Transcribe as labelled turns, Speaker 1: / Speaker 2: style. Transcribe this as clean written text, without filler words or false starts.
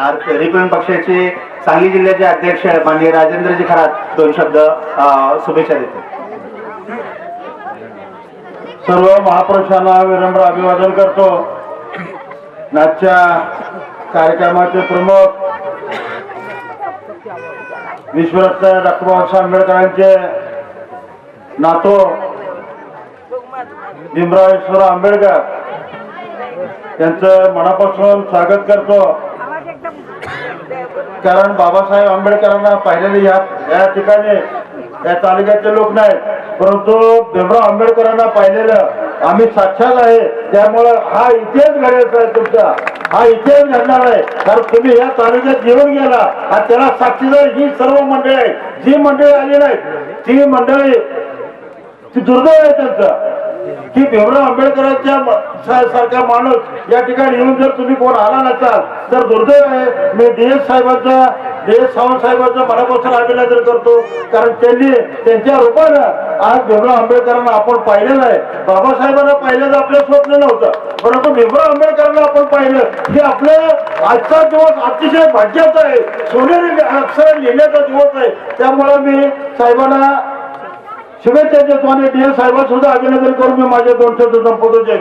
Speaker 1: Republican पक्षाचे सांगली जिल्ह्याचे अध्यक्ष माननीय राजेंद्रजी खरात 2 शब्द शुभेच्छा देते.
Speaker 2: सर्व महापुरुषांना विनम्र अभिवादन करतो. नाथच्या कार्यक्रमाचे प्रमुख विश्वरत्न डॉक्टर बाबासाहेब आंबेडकरांचे नातो भीमराव आंबेडकर यांचं मनापासून स्वागत करतो. कारण बाबासाहेब आंबेडकरांना पाहिलेले या ठिकाणी या तालुक्याचे लोक नाही, परंतु भीमराव आंबेडकरांना पाहिलेलं आम्ही साक्षात आहे. त्यामुळे हा इतिहास घडायचा आहे, तुमचा हा इतिहास घडणार आहे. कारण तुम्ही या तालुक्यात येऊन गेला आणि त्याला साक्षीदार ही सर्व मंडळी आहे. जी मंडळी आली नाहीत ती मंडळी ती दुर्दैव आहे त्यांचं की भीमराव आंबेडकरांच्या सारखा माणूस या ठिकाणी येऊन जर तुम्ही कोण आला नसाल तर दुर्दैव आहे. मी DS सावंत साहेबांचं मनापासून अभिनंदन करतो. कारण त्यांनी त्यांच्या रूपानं आज भीमराव आंबेडकरांना आपण पाहिलेलं आहे. बाबासाहेबांना पाहिलं आपलं स्वप्न नव्हतं, परंतु भीमराव आंबेडकरांना आपण पाहिलं हे आपलं आजचा दिवस अतिशय भाग्याचा आहे, सोनेरी अक्षर लिहिण्याचा दिवस आहे. त्यामुळे मी साहेबांना शुभेच्छा देतो आणि DS साहेबांना सुद्धा अभिनंदन करून मी माझे 2 शब्द संपवतो. जय